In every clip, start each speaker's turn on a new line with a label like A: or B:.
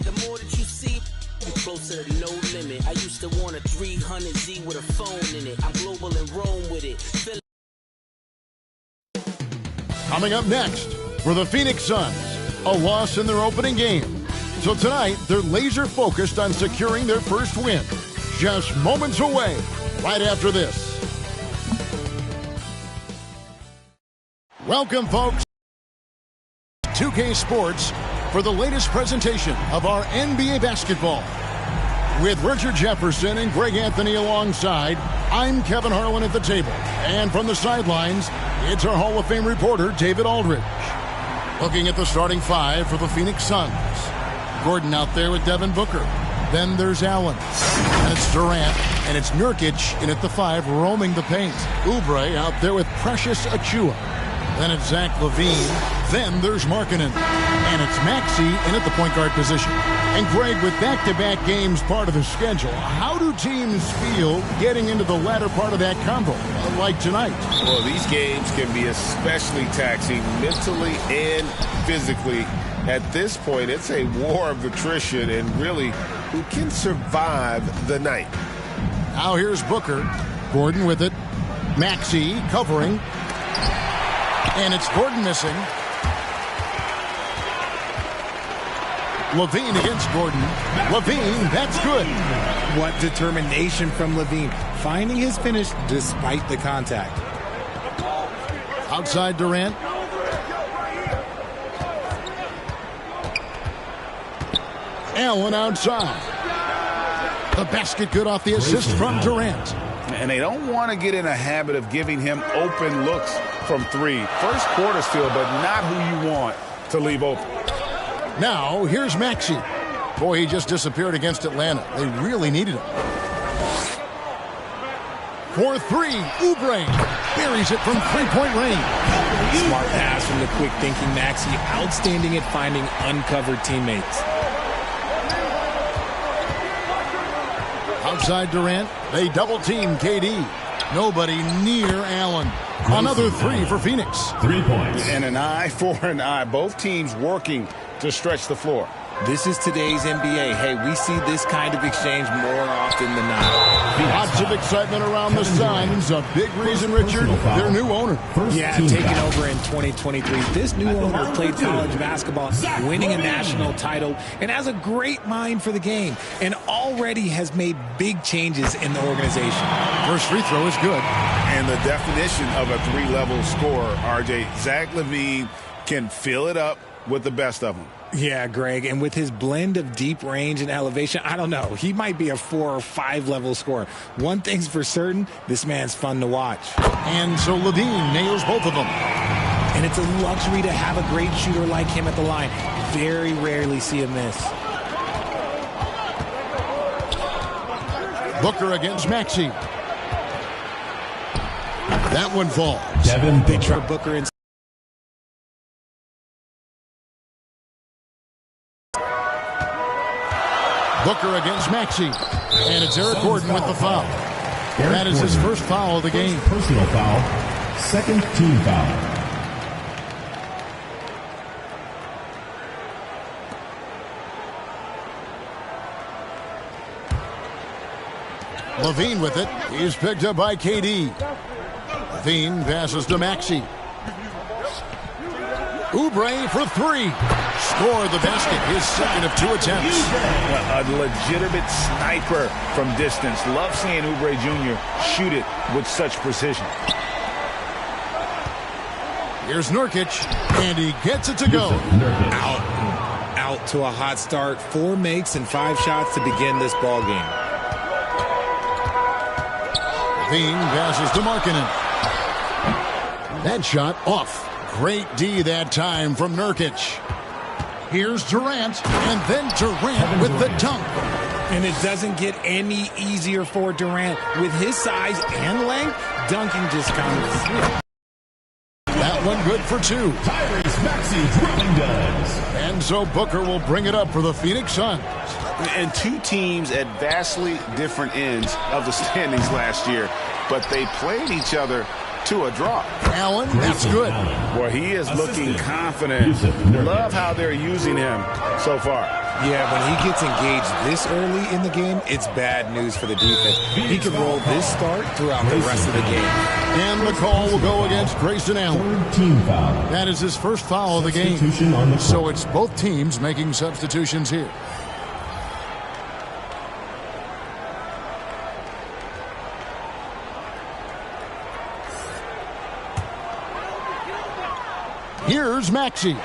A: The more that you see, you closer to no limit. I used to want a 300Z with a phone in it. I'm global and roam with it.
B: Coming up next, for the Phoenix Suns, a loss in their opening game. So tonight, they're laser focused on securing their first win. Just moments away, right after this. Welcome, folks, 2K Sports for the latest presentation of our NBA basketball. With Richard Jefferson and Greg Anthony alongside, I'm Kevin Harlan at the table. And from the sidelines, it's our Hall of Fame reporter, David Aldridge. Looking at the starting five for the Phoenix Suns. Gordon out there with Devin Booker. Then there's Allen. And it's Durant. And it's Nurkic in at the 5 roaming the paint. Oubre out there with Precious Achiuwa. Then it's Zach LaVine. Then there's Markkanen. And it's Maxey in at the point guard position. And Greg, with back-to-back games part of the schedule, how do teams feel getting into the latter part of that combo, like tonight?
C: Well, these games can be especially taxing mentally and physically. At this point, it's a war of attrition, and really, who can survive the night?
B: Now here's Booker. Gordon with it. Maxey covering. And it's Gordon missing. LaVine against Gordon. LaVine, that's good.
D: What determination from LaVine, finding his finish despite the contact.
B: Outside Durant. Allen outside. The basket good off the assist from Durant.
C: And they don't want to get in a habit of giving him open looks from 3. First quarter still, but not who you want to leave open.
B: Now, here's Maxey. Boy, he just disappeared against Atlanta. They really needed him. For 3, Oubre buries it from three-point range.
D: Smart pass from the quick-thinking Maxey. Outstanding at finding uncovered teammates.
B: Outside Durant, they double-team KD. Nobody near Allen. Another 3 for Phoenix.
C: 3 points. And an eye for an eye. Both teams working to stretch the floor.
D: This is today's NBA. Hey, we see this kind of exchange more often than not.
B: Lots of excitement around the Suns. A big reason, Richard, their new owner.
D: Yeah, taking over in 2023. This new owner played college basketball, winning a national title, and has a great mind for the game, and already has made big changes in the organization.
B: First free throw is good.
C: And the definition of a 3-level scorer, RJ, Zach LaVine can fill it up with the best of them.
D: Yeah, Greg, and with his blend of deep range and elevation, I don't know. He might be a 4 or 5 level scorer. One thing's for certain, this man's fun to watch.
B: And so LaVine nails both of them.
D: And it's a luxury to have a great shooter like him at the line. Very rarely see him miss.
B: Booker against Maxey. That one falls.
D: Devin Booker in.
B: Booker against Maxey. And it's Eric Gordon with the foul. That is his first foul of the game.
E: Personal foul. Second team foul.
B: LaVine with it. He's picked up by KD. LaVine passes to Maxey. Oubre for 3. Score the basket, his second of 2 attempts.
C: A legitimate sniper from distance. Love seeing Oubre Jr. shoot it with such precision.
B: Here's Nurkic, and he gets it to go.
D: Out to a hot start. 4 makes and 5 shots to begin this ball game.
B: LaVine passes to Markkanen. That shot off. Great D that time from Nurkic. Here's Durant, and then Durant with the dunk.
D: And it doesn't get any easier for Durant. With his size and length, dunking just comes.
B: That one good for 2.
E: Tyrese Maxey dropping does.
B: And so Booker will bring it up for the Phoenix Suns.
C: And 2 teams at vastly different ends of the standings last year, but they played each other to a draw.
B: Allen, that's good.
C: Boy, he is looking confident. Love how they're using him so far.
D: Yeah, when he gets engaged this early in the game, it's bad news for the defense. He can roll this start throughout the rest of the game.
B: And the call will go against Grayson Allen.
E: Third team foul.
B: That is his first foul of the game.
E: Substitution on the court.
B: So it's both teams making substitutions here. Here's Maxey.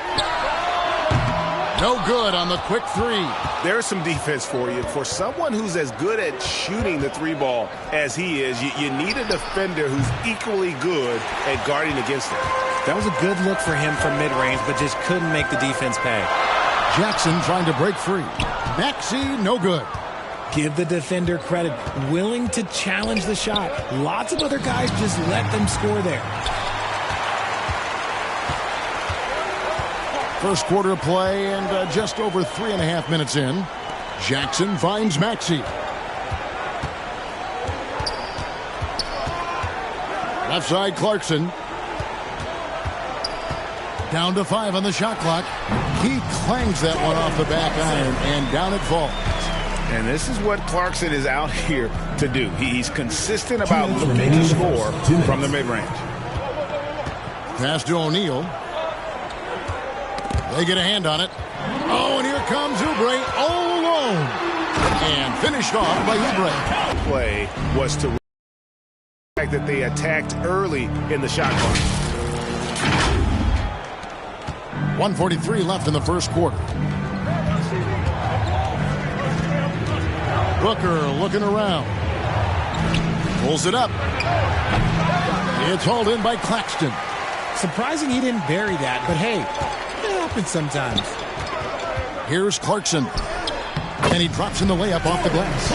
B: No good on the quick three.
C: There's some defense for you. For someone who's as good at shooting the three ball as he is, you need a defender who's equally good at guarding against it.
F: That was a good look for him from mid-range, but just couldn't make the defense pay.
B: Jackson trying to break free. Maxey, no good.
D: Give the defender credit. Willing to challenge the shot. Lots of other guys just let them score there.
B: First quarter of play and just over 3.5 minutes in. Jackson finds Maxey. Left side, Clarkson. Down to 5 on the shot clock. He clangs that one off the back iron, and down it falls.
C: And this is what Clarkson is out here to do. He's consistent about looking to score from the mid-range.
B: Pass to O'Neal. They get a hand on it. Oh, and here comes Oubre all alone. And finished off by Oubre.
C: Play was to the fact that they attacked early in the shot clock.
B: 1:43 left in the first quarter. Booker looking around. Pulls it up. It's hauled in by Claxton.
D: Surprising he didn't bury that, but hey, it happens sometimes.
B: Here's Clarkson. And he drops in the layup off the glass.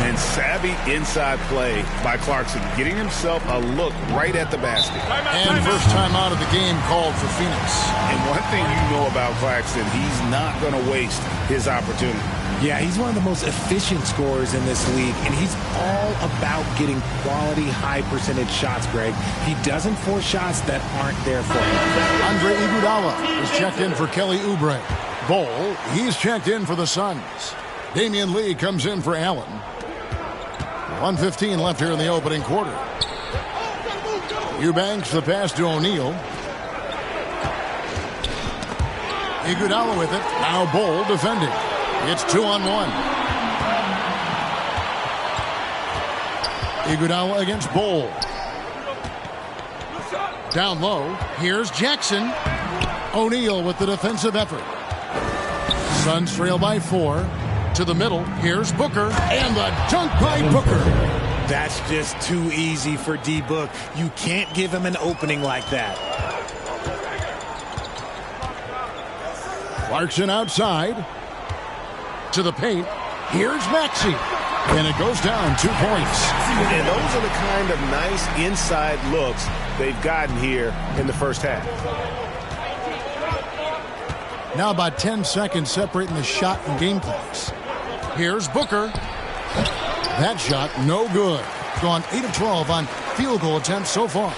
C: And savvy inside play by Clarkson, getting himself a look right at the basket.
B: And first time out of the game called for Phoenix.
C: And one thing you know about Claxton, he's not going to waste his opportunity.
D: Yeah, he's one of the most efficient scorers in this league, and he's all about getting quality, high-percentage shots, Greg. He doesn't force shots that aren't there for him.
B: Andre Iguodala is checked in for Kelly Oubre. Bol, he's checked in for the Suns. Damian Lee comes in for Allen. 1:15 left here in the opening quarter. Eubanks the pass to O'Neal. Iguodala with it. Now Bol defending. It's 2-on-1. Iguodala against Bol. Down low. Here's Jackson. O'Neal with the defensive effort. Suns trail by 4. To the middle. Here's Booker. And the dunk by Booker.
D: That's just too easy for D-Book. You can't give him an opening like that.
B: Clarkson outside. To the paint. Here's Maxey. And it goes down 2 points.
C: And those are the kind of nice inside looks they've gotten here in the first half.
B: Now about 10 seconds separating the shot and game clocks. Here's Booker. That shot no good. Gone 8 of 12 on field goal attempts so far.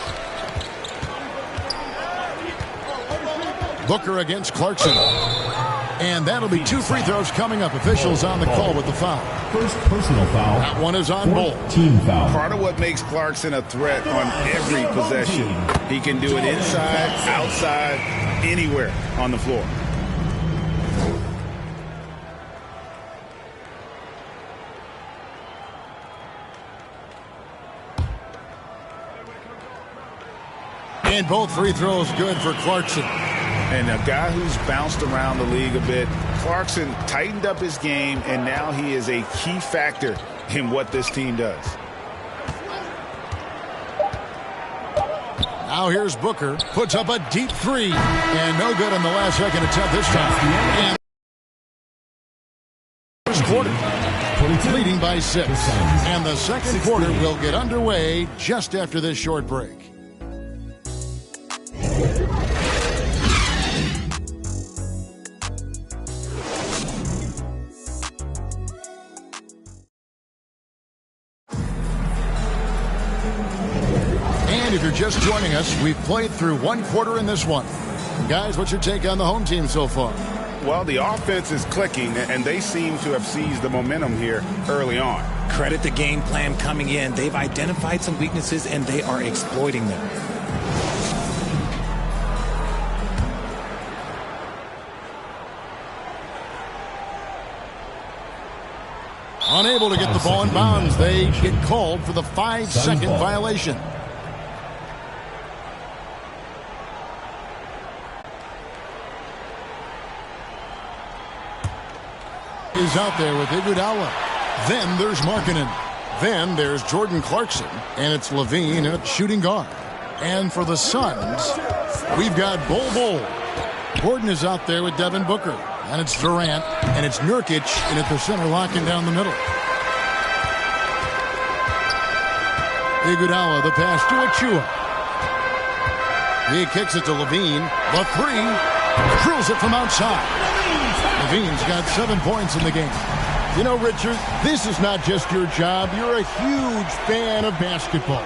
B: Booker against Clarkson. And that'll be 2 free throws coming up. Officials on the call with the foul.
E: First personal foul.
B: That one is on Bol.
E: Team foul.
C: Part of what makes Clarkson a threat on every possession. He can do it inside, outside, anywhere on the floor.
B: And both free throws good for Clarkson.
C: And a guy who's bounced around the league a bit, Clarkson tightened up his game, and now he is a key factor in what this team does.
B: Now here's Booker. Puts up a deep 3. And no good on the last second attempt this time. And first quarter. Leading by 6. And the second quarter will get underway just after this short break. If you're just joining us, we've played through 1 quarter in this one. Guys, what's your take on the home team so far?
G: Well, the offense is clicking, and they seem to have seized the momentum here early on.
D: Credit the game plan coming in. They've identified some weaknesses, and they are exploiting them.
B: Unable to get the ball in bounds. They get called for the 5-second violation. Is out there with Iguodala. Then there's Markkanen. Then there's Jordan Clarkson. And it's Levine at shooting guard. And for the Suns, we've got Bol. Gordon is out there with Devin Booker. And it's Durant. And it's Nurkic in at the center, locking down the middle. Iguodala, the pass to Achua. He kicks it to Levine. The three. Drills it from outside. Levine's got 7 points in the game. You know, Richard, this is not just your job. You're a huge fan of basketball.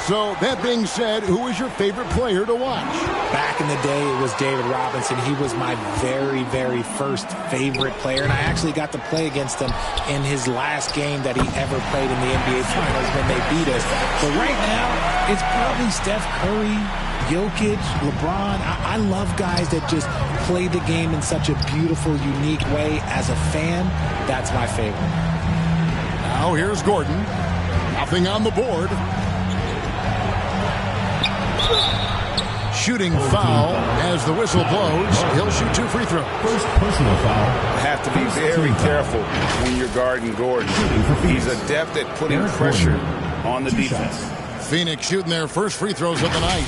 B: So, that being said, who is your favorite player to watch?
D: Back in the day, it was David Robinson. He was my very, very first favorite player, and I actually got to play against him in his last game that he ever played in the NBA Finals when they beat us. But right now, it's probably Steph Curry, Jokic, LeBron. I love guys that just play the game in such a beautiful, unique way. As a fan, that's my favorite.
B: Now here's Gordon. Nothing on the board. Shooting foul as the whistle blows. He'll shoot 2 free throws.
E: First personal foul.
G: Have to be very careful when you're guarding Gordon. He's adept at putting pressure on the defense.
B: Phoenix shooting their first free throws of the night.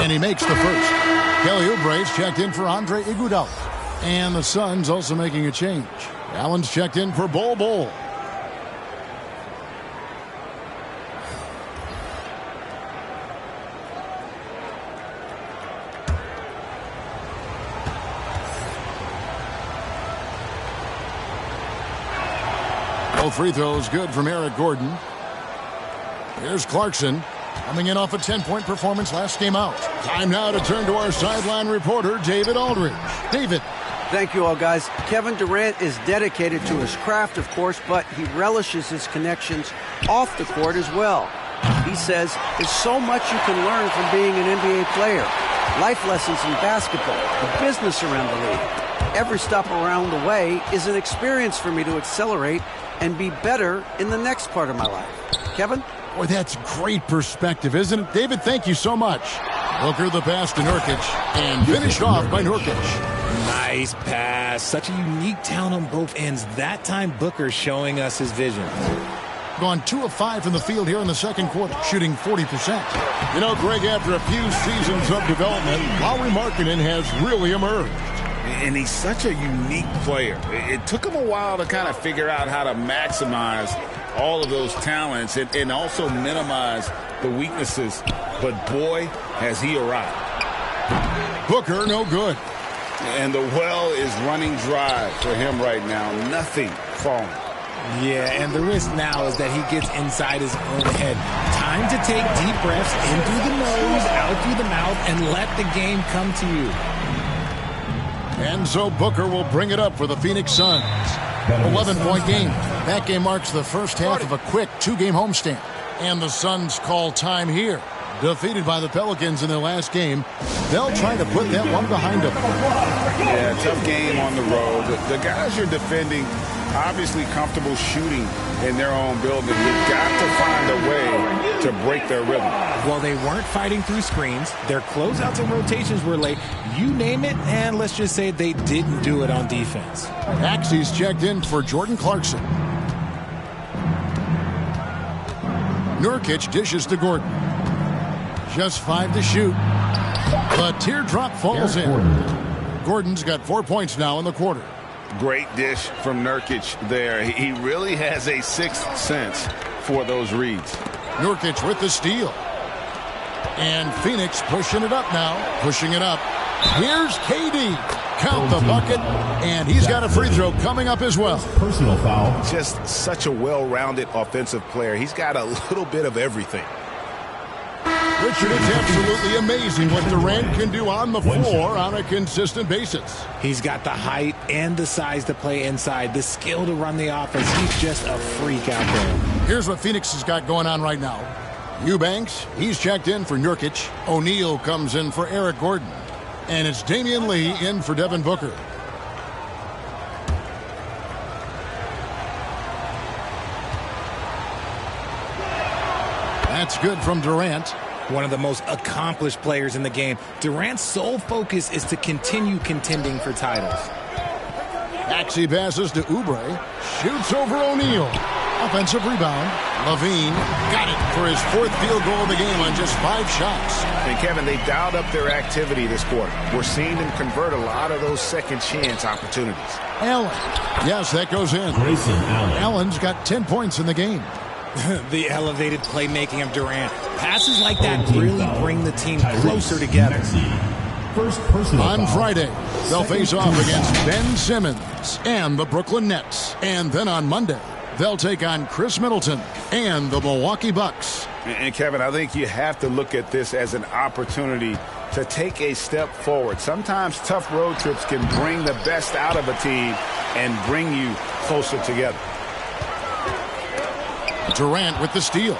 B: And he makes the first. Kelly Oubre's checked in for Andre Iguodala. And the Suns also making a change. Allen's checked in for Bol. Both free throws good from Eric Gordon. Here's Clarkson. Coming in off a 10-point performance last game out. Time now to turn to our sideline reporter, David Aldridge. David.
H: Thank you all, guys. Kevin Durant is dedicated to his craft, of course, but he relishes his connections off the court as well. He says there's so much you can learn from being an NBA player. Life lessons in basketball, the business around the league. Every stop around the way is an experience for me to accelerate and be better in the next part of my life. Kevin?
B: Boy, that's great perspective, isn't it? David, thank you so much. Booker the pass to Nurkic, and finished off by Nurkic.
D: Nice pass. Such a unique talent on both ends. That time, Booker showing us his vision.
B: Gone 2 of 5 from the field here in the second quarter, shooting 40%. You know, Greg, after a few seasons of development, Lauri Markkanen has really emerged.
G: And he's such a unique player. It took him a while to kind of figure out how to maximize all of those talents and also minimize the weaknesses. But boy, has he arrived.
B: Booker, no good.
G: And the well is running dry for him right now. Nothing falling.
D: Yeah, and the risk now is that he gets inside his own head. Time to take deep breaths in through the nose, out through the mouth, and let the game come to you.
B: And so Booker will bring it up for the Phoenix Suns. 11-point game. That game marks the first half of a quick 2-game homestand. And the Suns call time here. Defeated by the Pelicans in their last game, they'll try to put that one behind them.
G: Yeah, tough game on the road. The guys you're defending obviously comfortable shooting in their own building. You've got to find a way to break their rhythm.
D: Well, they weren't fighting through screens. Their closeouts and rotations were late. You name it, and let's just say they didn't do it on defense.
B: Axie's checked in for Jordan Clarkson. Nurkic dishes to Gordon. Just 5 to shoot. The teardrop falls in. Gordon's got 4 points now in the quarter.
C: Great dish from Nurkic there. He really has a sixth sense for those reads.
B: Nurkic with the steal. And Phoenix pushing it up now. Pushing it up. Here's KD. Count the bucket. And he's got a free throw coming up as well.
E: Personal foul.
C: Just such a well-rounded offensive player. He's got a little bit of everything.
B: Richard, it's absolutely amazing what Durant can do on the floor on a consistent basis.
D: He's got the height and the size to play inside, the skill to run the offense. He's just a freak out there.
B: Here's what Phoenix has got going on right now. Eubanks, he's checked in for Nurkic. O'Neal comes in for Eric Gordon. And it's Damian Lee in for Devin Booker. That's good from Durant.
D: One of the most accomplished players in the game. Durant's sole focus is to continue contending for titles.
B: Maxey passes to Oubre. Shoots over O'Neal. Offensive rebound. Levine got it for his fourth field goal of the game on just 5 shots.
C: And Kevin, they dialed up their activity this quarter. We're seeing them convert a lot of those second chance opportunities.
B: Allen. Yes, that goes in.
E: Grayson Allen.
B: Allen's got 10 points in the game.
D: The elevated playmaking of Durant. Passes like that really bring the team closer together.
E: First personal
B: On
E: foul.
B: Friday, they'll face off against Ben Simmons and the Brooklyn Nets. And then on Monday, they'll take on Chris Middleton and the Milwaukee Bucks.
C: And Kevin, I think you have to look at this as an opportunity to take a step forward. Sometimes tough road trips can bring the best out of a team and bring you closer together.
B: Durant with the steal.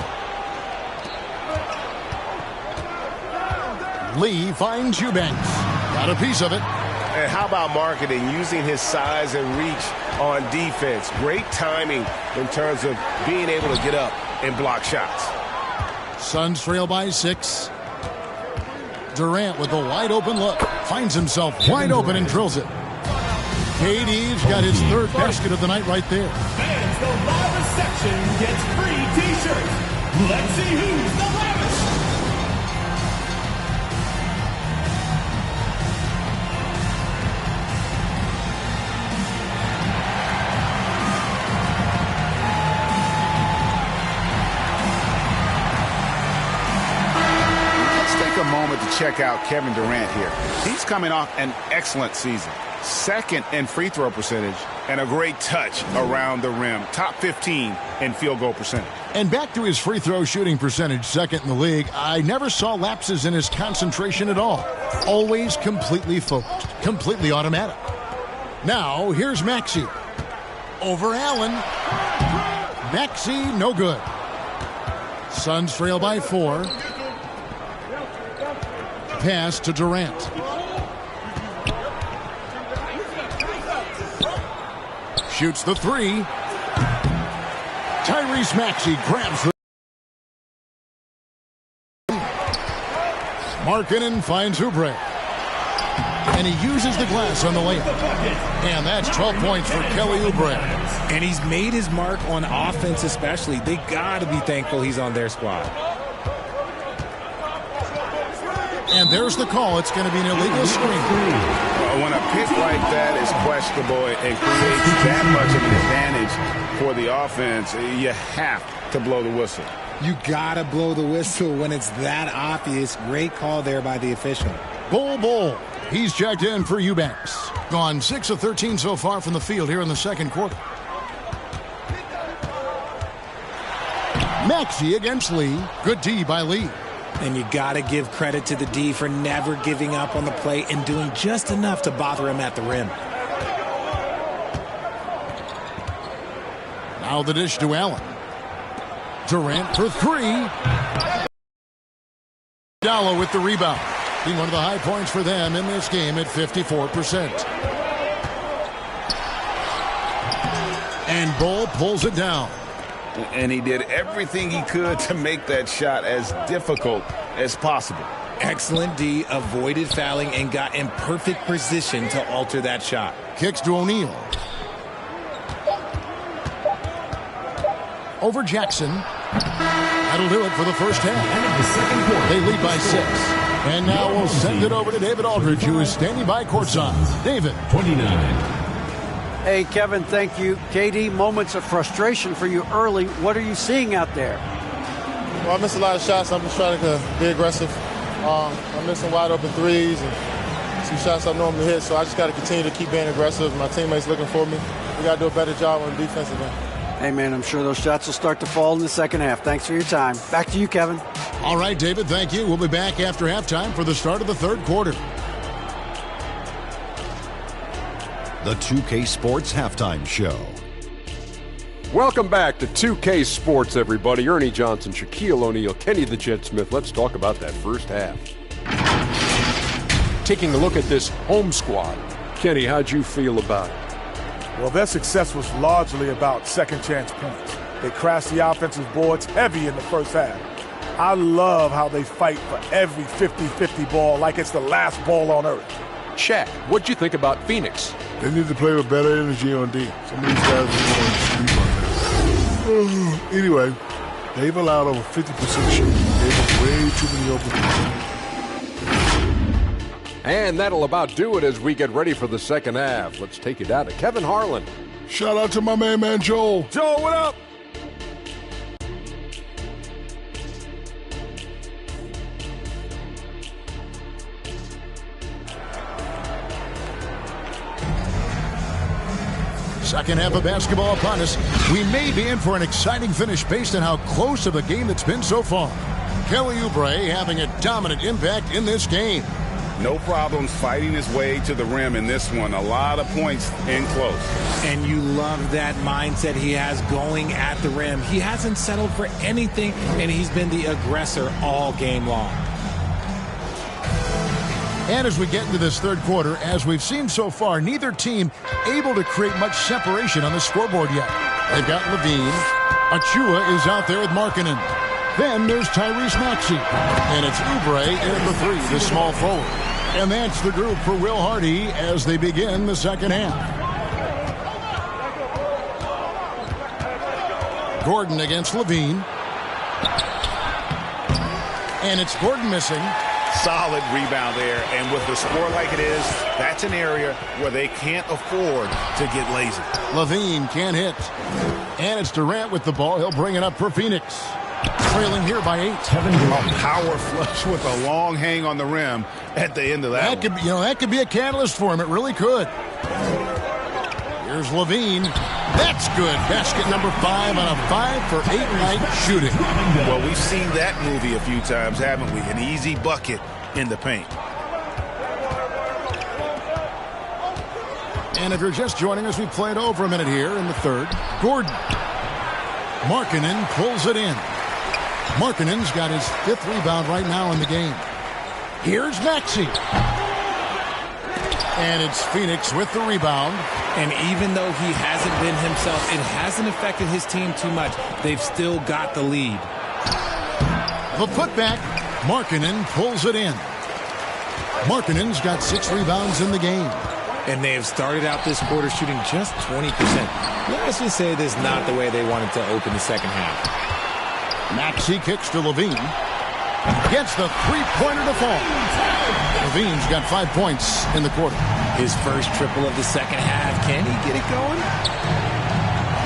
B: Lee finds Eubanks. Got a piece of it.
C: And how about marketing, using his size and reach on defense? Great timing in terms of being able to get up and block shots.
B: Suns trail by 6. Durant with a wide open look. Finds himself wide open and drills it. KD's got his third basket of the night right there.
E: Fans, the loudest section gets free t-shirts. Let's see who's the loudest.
C: Let's take a moment to check out Kevin Durant here. He's coming off an excellent season. Second in free throw percentage and a great touch around the rim. Top 15 in field goal percentage.
B: And back to his free throw shooting percentage, second in the league. I never saw lapses in his concentration at all. Always completely focused, completely automatic. Now, here's Maxey. Over Allen. Maxey, no good. Suns trail by 4. Pass to Durant. Shoots the 3. Tyrese Maxey grabs the... Markkanen finds Oubre. And he uses the glass on the layup. And that's 12 points for Kelly Oubre.
D: And he's made his mark on offense especially. They got to be thankful he's on their squad.
B: And there's the call. It's going to be an illegal screen.
C: When a pick like that is questionable and creates that much of an advantage for the offense, you have to blow the whistle.
D: You got to blow the whistle when it's that obvious. Great call there by the official.
B: Bull. He's checked in for Eubanks. Gone 6 of 13 so far from the field here in the second quarter. Maxey against Lee. Good D by Lee.
D: And you got to give credit to the D for never giving up on the play and doing just enough to bother him at the rim.
B: Now the dish to Allen. Durant for 3. Dallo with the rebound. Being one of the high points for them in this game at 54%. And Bull pulls it down.
C: And he did everything he could to make that shot as difficult as possible.
D: Excellent D, avoided fouling, and got in perfect position to alter that shot.
B: Kicks to O'Neal. Over Jackson. That'll do it for the first half. They lead by 6. And now we'll send it over to David Aldridge, who is standing by courtside. David.
E: 29.
H: Hey, Kevin, thank you. KD, moments of frustration for you early. What are you seeing out there?
I: Well, I missed a lot of shots. I'm just trying to be aggressive. I'm missing wide open threes and some shots I normally hit, so I just got to continue to keep being aggressive. My teammates looking for me. We got to do a better job on the defensive end.
H: Hey, man, I'm sure those shots will start to fall in the second half. Thanks for your time. Back to you, Kevin.
B: All right, David, thank you. We'll be back after halftime for the start of the third quarter.
J: The 2K Sports Halftime Show.
K: Welcome back to 2K Sports, everybody. Ernie Johnson, Shaquille O'Neal, Kenny the Jet Smith. Let's talk about that first half. Taking a look at this home squad. Kenny, how'd you feel about it?
L: Well, their success was largely about second chance points. They crashed the offensive boards heavy in the first half. I love how they fight for every 50-50 ball like it's the last ball on earth.
K: Shaq, what'd you think about Phoenix?
M: They need to play with better energy on D. Some of these guys are going to sleep on that. Anyway, they've allowed over 50% shooting. They've way too many open.
K: And that'll about do it as we get ready for the second half. Let's take it down to Kevin Harlan.
M: Shout out to my man Joel.
L: Joel, what up?
B: Second half of basketball upon us. We may be in for an exciting finish based on how close of a game it's been so far. Kelly Oubre having a dominant impact in this game.
C: No problems fighting his way to the rim in this one. A lot of points in close.
D: And you love that mindset he has going at the rim. He hasn't settled for anything, and he's been the aggressor all game long.
B: And as we get into this third quarter, as we've seen so far, neither team able to create much separation on the scoreboard yet. They've got Levine. Achua is out there with Markkanen. Then there's Tyrese Maxey. And it's Oubre in the three, the small forward. And that's the group for Will Hardy as they begin the second half. Gordon against Levine. And it's Gordon missing.
C: Solid rebound there, and with the score like it is, that's an area where they can't afford to get lazy.
B: Levine can't hit. And it's Durant with the ball. He'll bring it up for Phoenix. Trailing here by 8.
C: A power flush with a long hang on the rim at the end of that.
B: That could be a catalyst for him. It really could. Here's Levine. That's good. Basket number 5 on a 5-for-8 night shooting.
C: Well, we've seen that movie a few times, haven't we? An easy bucket in the paint.
B: And if you're just joining us, we played over a minute here in the third. Gordon. Markkanen pulls it in. Markkanen's got his 5th rebound right now in the game. Here's Maxey. And it's Phoenix with the rebound.
D: And even though he hasn't been himself, it hasn't affected his team too much. They've still got the lead.
B: The putback. Markkanen pulls it in. Markkanen's got 6 rebounds in the game.
D: And they have started out this quarter shooting just 20%. Let's just say this is not the way they wanted to open the second half.
B: Maxey kicks to Levine. Gets the three-pointer to fall. Levine's got 5 points in the quarter.
D: His first triple of the second half. Can he get it going?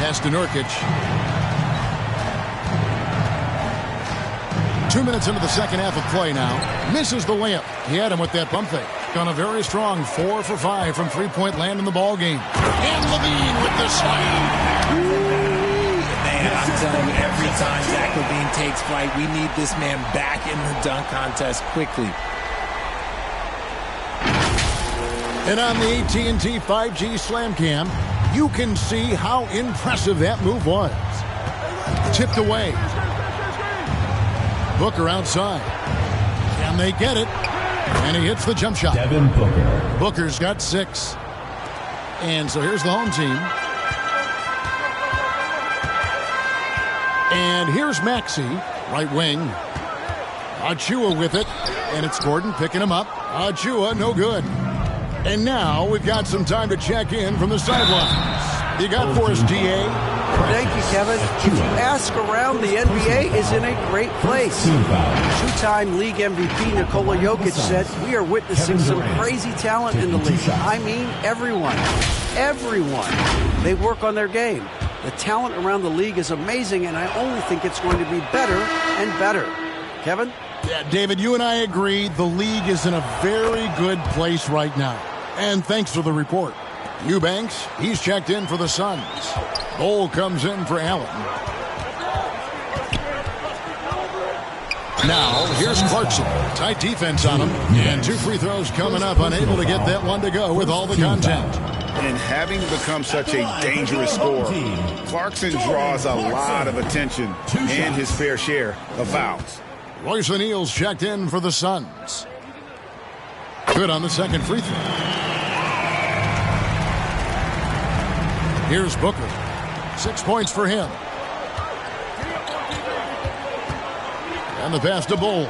B: Pass to Nurkic. 2 minutes into the second half of play now. Misses the layup. He had him with that pump fake. Gone a very strong 4 for 5 from three-point land in the ball game. And Levine with the slam.
D: Man, I'm telling you, every time Zach Levine takes flight, we need this man back in the dunk contest quickly.
B: And on the AT&T 5G Slam Cam, you can see how impressive that move was. Tipped away. Booker outside. Can they get it? And he hits the jump shot.
E: Devin Booker.
B: Booker's got 6. And so here's the home team. And here's Maxey, right wing. Achua with it. And it's Gordon picking him up. Achua, no good. And now we've got some time to check in from the sidelines. You got for us, DA?
H: Thank you, Kevin. If you ask around, the NBA is in a great place. Two-time league MVP Nikola Jokic said, "We are witnessing some crazy talent in the league. I mean, everyone." everyone. They work on their game. The talent around the league is amazing, and I only think it's going to be better and better. Kevin?
B: Yeah, David, you and I agree the league is in a very good place right now. And thanks for the report. Eubanks, he's checked in for the Suns. Bol comes in for Allen. Now, here's Clarkson. Tight defense on him. And 2 free throws coming up, unable to get that one to go with all the contact.
C: And having become such a dangerous scorer, Clarkson draws a lot of attention and his fair share of fouls.
B: Royce O'Neal's checked in for the Suns. Good on the second free throw. Here's Booker. 6 points for him. And the pass to Bol.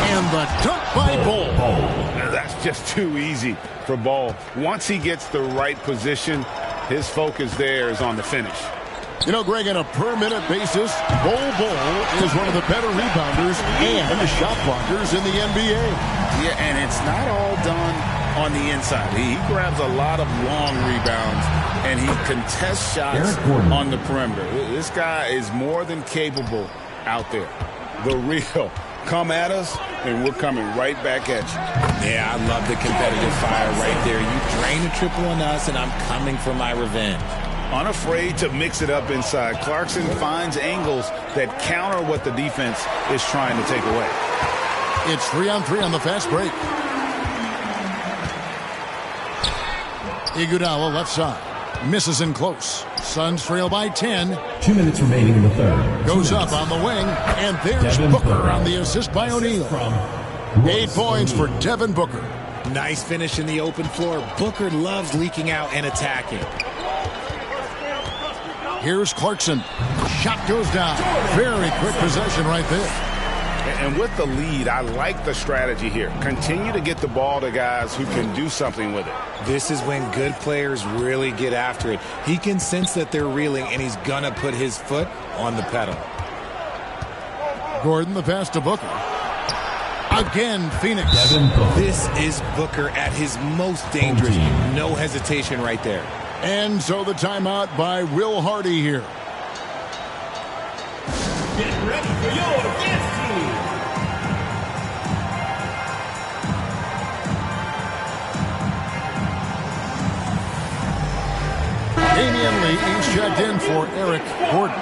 B: And the dunk by Bol.
C: That's just too easy for Bol. Once he gets the right position, his focus there is on the finish.
B: You know, Greg, on a per-minute basis, Bol is one of the better rebounders and the shot blockers in the NBA.
C: Yeah, and it's not all done on the inside. He grabs a lot of long rebounds, and he contests shots on the perimeter. This guy is more than capable out there. The real. Come at us, and we're coming right back at you.
F: Yeah, I love the competitive fire right there. You drain a triple on us, and I'm coming for my revenge.
C: Unafraid to mix it up inside, Clarkson finds angles that counter what the defense is trying to take away.
B: It's 3-on-3 on the fast break. Iguodala left side. Misses in close. Suns trail by 10.
E: 2 minutes remaining in the third.
B: Goes up on the wing, and there's Booker on the assist by O'Neal. 8 points for Devin Booker.
D: Nice finish in the open floor. Booker loves leaking out and attacking.
B: Here's Clarkson. Shot goes down. Very quick possession right there.
C: And with the lead, I like the strategy here. Continue to get the ball to guys who can do something with it.
D: This is when good players really get after it. He can sense that they're reeling, and he's going to put his foot on the pedal.
B: Gordon, the pass to Booker. Again, Phoenix.
D: This is Booker at his most dangerous. No hesitation right there.
B: And so the timeout by Will Hardy here.
E: Get ready for your dance team.
B: Damian Lee is checked in for Eric Gordon.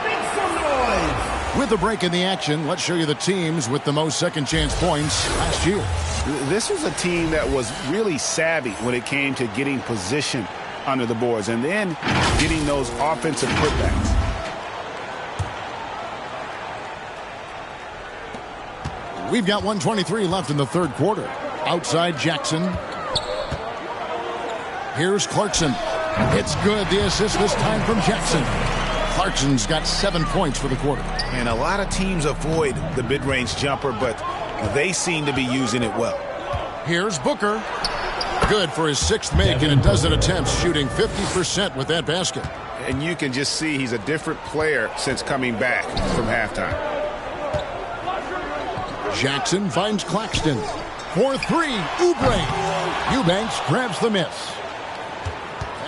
B: With a break in the action, let's show you the teams with the most second-chance points last year.
C: This was a team that was really savvy when it came to getting position under the boards and then getting those offensive putbacks.
B: We've got 1:23 left in the third quarter. Outside Jackson. Here's Clarkson. It's good. The assist this time from Jackson. Clarkson's got 7 points for the quarter.
C: And a lot of teams avoid the mid-range jumper, but they seem to be using it well.
B: Here's Booker. Good for his 6th make in a dozen attempts, shooting 50% with that basket.
C: And you can just see he's a different player since coming back from halftime.
B: Jackson finds Claxton. For 3, Oubre. Eubanks grabs the miss.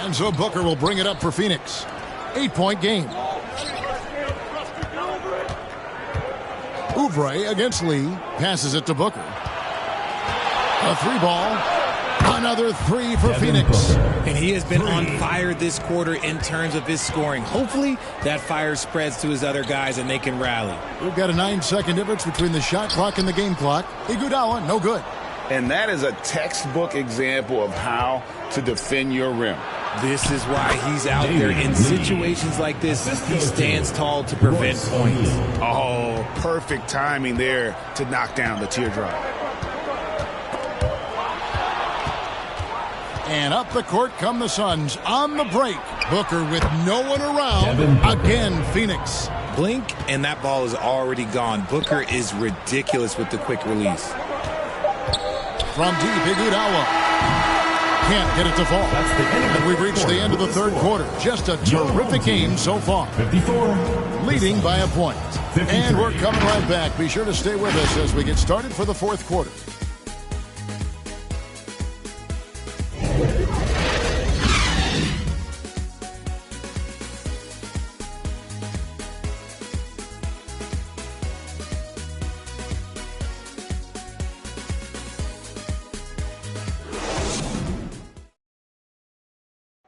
B: And so Booker will bring it up for Phoenix. 8-point game. Oubre against Lee. Passes it to Booker. A 3-ball. Another 3 for Phoenix.
D: And he has been on fire this quarter in terms of his scoring. Hopefully that fire spreads to his other guys and they can rally.
B: We've got a 9-second difference between the shot clock and the game clock. Iguodala, no good.
C: And that is a textbook example of how to defend your rim.
D: This is why he's out there in situations like this. He stands tall to prevent points.
C: Oh, perfect timing there to knock down the teardrop.
B: And up the court come the Suns on the break. Booker with no one around. Again, Phoenix.
D: Blink, and that ball is already gone. Booker is ridiculous with the quick release.
B: From deep, Iguodala. can't get it to fall. And we've reached the end of the third quarter. Just a terrific game so far.
E: 54.
B: Leading by a point. And we're coming right back. Be sure to stay with us as we get started for the fourth quarter.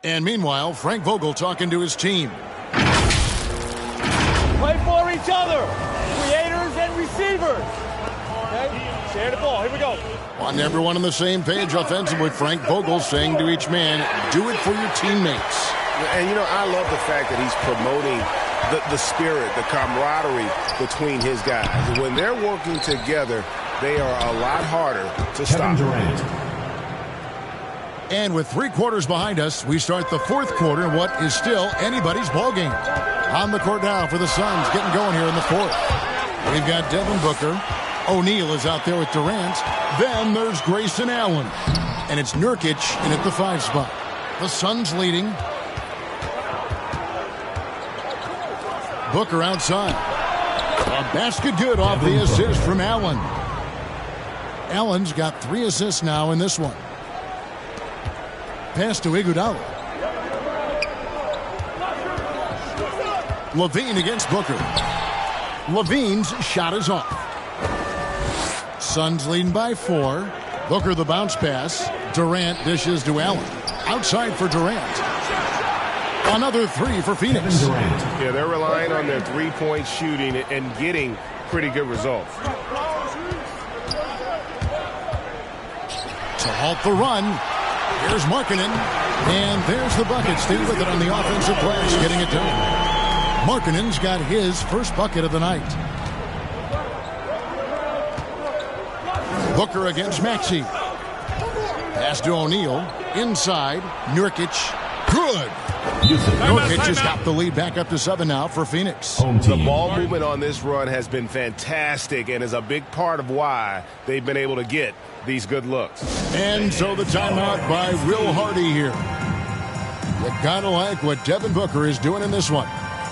B: And meanwhile, Frank Vogel talking to his team.
N: Play for each other, creators and receivers. Okay, share the ball. Here we go.
B: On everyone on the same page offensively, Frank Vogel saying to each man, do it for your teammates.
C: And, you know, I love the fact that he's promoting the spirit, the camaraderie between his guys. When they're working together, they are a lot harder to stop.
B: And with 3 quarters behind us, we start the fourth quarter in what is still anybody's ball game. On the court now for the Suns, getting going here in the fourth. We've got Devin Booker. O'Neal is out there with Durant. Then there's Grayson Allen. And it's Nurkic in at the 5 spot. The Suns leading. Booker outside. A basket good off the assist from Allen. Allen's got 3 assists now in this one. Pass to Iguodala. Levine against Booker. Levine's shot is off. Suns leading by 4. Booker the bounce pass. Durant dishes to Allen. Outside for Durant. Another 3 for Phoenix.
C: Yeah, they're relying on their three-point shooting and getting pretty good results.
B: To halt the run. Here's Markkanen, and there's the bucket. Stay with it on the offensive glass, getting it done. Markkanen's got his first bucket of the night. Booker against Maxey. Pass to O'Neal. Inside, Nurkic. Good. Nurkic has got the lead back up to 7 now for Phoenix.
C: The ball movement on this run has been fantastic and is a big part of why they've been able to get these good looks.
B: And so the timeout by Will Hardy here. You gotta like what Devin Booker is doing in this one.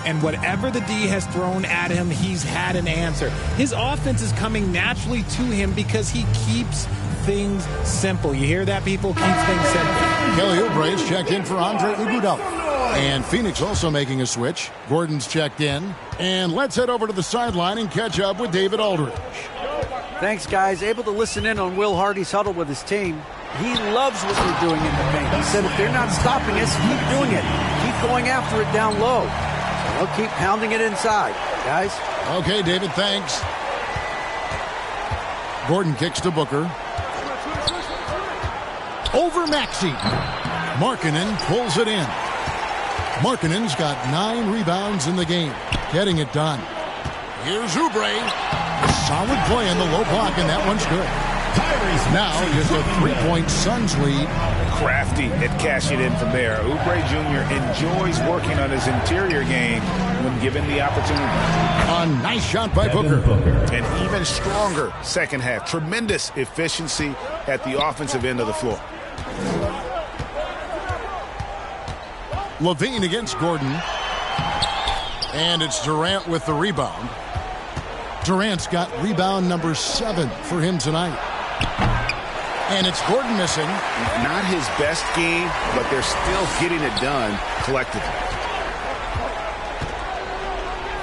D: And whatever the D has thrown at him, he's had an answer. His offense is coming naturally to him because he keeps things simple. You hear that, people? Keeps things simple.
B: Kelly Oubre's checked in for Andre Iguodala. And Phoenix also making a switch. Gordon's checked in. And let's head over to the sideline and catch up with David Aldridge.
H: Thanks, guys. Able to listen in on Will Hardy's huddle with his team. He loves what we're doing in the paint. He said if they're not stopping us, keep doing it. Keep going after it down low. So we'll keep pounding it inside, guys.
B: Okay, David, thanks. Gordon kicks to Booker. Over Maxey. Markkanen pulls it in. Markkanen's got 9 rebounds in the game. Getting it done. Here's Oubre. Solid play in the low block, and that one's good. Now just a 3-point Suns lead.
C: Crafty at cashing in from there. Oubre Jr. enjoys working on his interior game when given the opportunity.
B: A nice shot by Booker.
C: An even stronger second half. Tremendous efficiency at the offensive end of the floor.
B: Levine against Gordon. And it's Durant with the rebound. Durant's got rebound number 7 for him tonight. And it's Gordon missing.
C: Not his best game, but they're still getting it done collectively.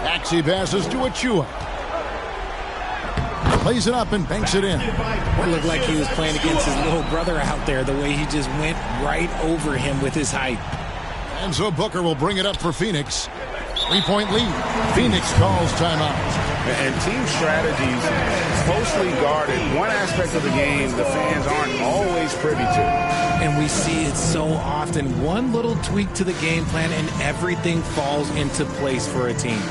B: Maxey passes to Achua. Plays it up and banks it in.
D: It looked like he was playing against his little brother out there, the way he just went right over him with his height.
B: And so Booker will bring it up for Phoenix. 3-point lead. Phoenix calls timeout.
C: And team strategies closely guarded. One aspect of the game the fans aren't always privy to.
D: And we see it so often. One little tweak to the game plan and everything falls into place for a team.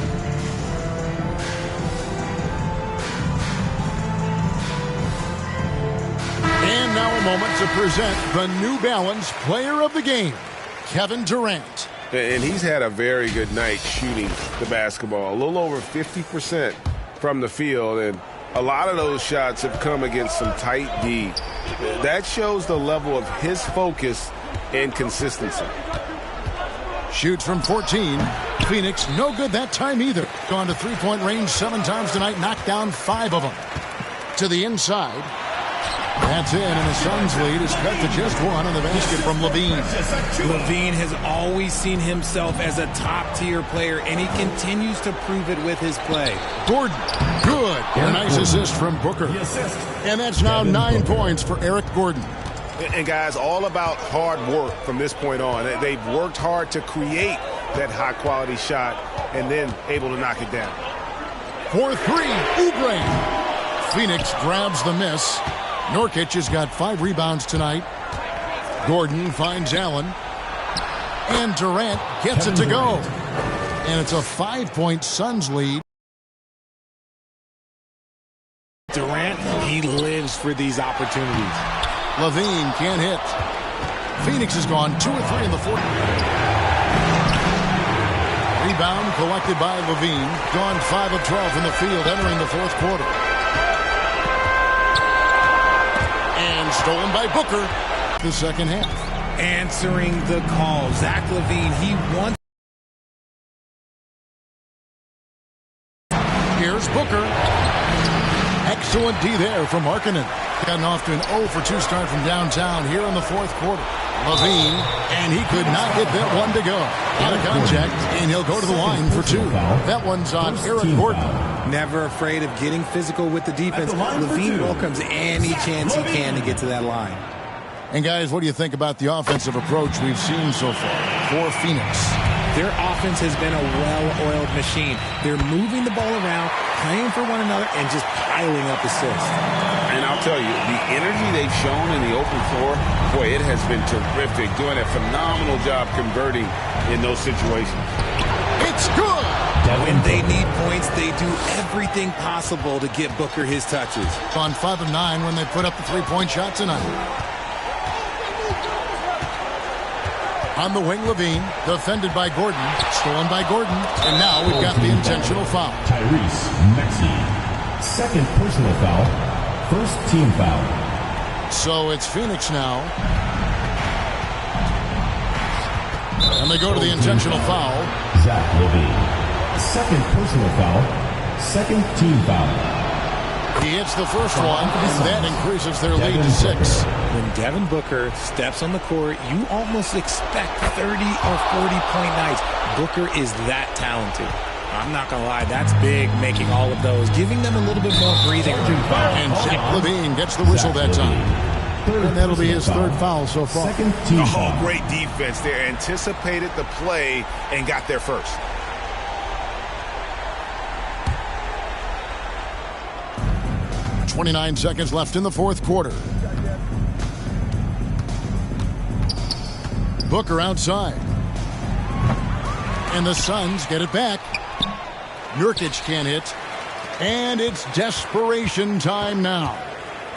B: And now a moment to present the New Balance Player of the Game, Kevin Durant.
C: And he's had a very good night shooting the basketball. A little over 50% from the field. And a lot of those shots have come against some tight D. That shows the level of his focus and consistency.
B: Shoots from 14. Phoenix, no good that time either. Gone to three-point range 7 times tonight, knocked down 5 of them. To the inside. That's in, and the Suns lead is cut to just 1 on the basket from Levine.
D: Levine has always seen himself as a top-tier player, and he continues to prove it with his play.
B: Gordon, good. A nice assist from Booker. And that's now 9 points for Eric Gordon.
C: And guys, all about hard work from this point on. They've worked hard to create that high-quality shot and then able to knock it down.
B: For 3, Oubre. Phoenix grabs the miss. Nurkic has got 5 rebounds tonight. Gordon finds Allen. And Durant gets it to go. And it's a 5-point Suns lead.
D: Durant, he lives for these opportunities.
B: Levine can't hit. Phoenix has gone 2 of 3 in the fourth. Rebound collected by Levine. Gone 5 of 12 from the field entering the fourth quarter. And stolen by Booker the second half.
D: Answering the call. Zach LaVine, he wants.
B: Here's Booker. Excellent D there from Markkanen. Gotten off to an 0 for 2 start from downtown here in the fourth quarter. Levine, and he could not get that one to go. Out of contact, and he'll go to the line for 2. That one's on Eric Gordon.
D: Never afraid of getting physical with the defense. Levine welcomes any chance he can to get to that line.
B: And guys, what do you think about the offensive approach we've seen so far for Phoenix?
D: Their offense has been a well-oiled machine. They're moving the ball around, playing for one another, and just piling up assists.
C: And I'll tell you, the energy they've shown in the open floor, boy, it has been terrific. Doing a phenomenal job converting in those situations.
B: It's good!
D: When they need points, they do everything possible to get Booker his touches.
B: On 5 of 9 when they put up the 3-point shot tonight. On the wing, Levine, defended by Gordon, stolen by Gordon, and now we've got the intentional foul.
E: Tyrese Maxey, second personal foul, first team foul.
B: So it's Phoenix now. And they go to the intentional foul.
E: Zach LaVine, second personal foul, second team foul.
B: He hits the first one, and that increases their lead to 6.
D: When Devin Booker steps on the court, you almost expect 30 or 40-point nights. Booker is that talented. I'm not going to lie, that's big, making all of those, giving them a little bit more breathing room.
B: And Zach LaVine gets the whistle that time. And that'll be his 3rd foul so far.
C: Oh, great defense there. Anticipated the play and got there first.
B: .29 seconds left in the fourth quarter. Booker outside. And the Suns get it back. Nurkic can't hit. And it's desperation time now.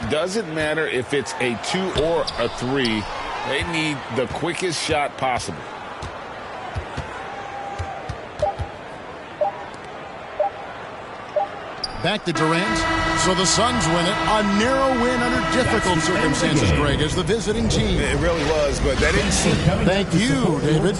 C: Doesn't matter if it's a 2 or a 3. They need the quickest shot possible.
B: Back to Durant. So the Suns win it. A narrow win under difficult circumstances, Greg, as the visiting team.
C: It really was, but that didn't seem.
B: Thank you, David.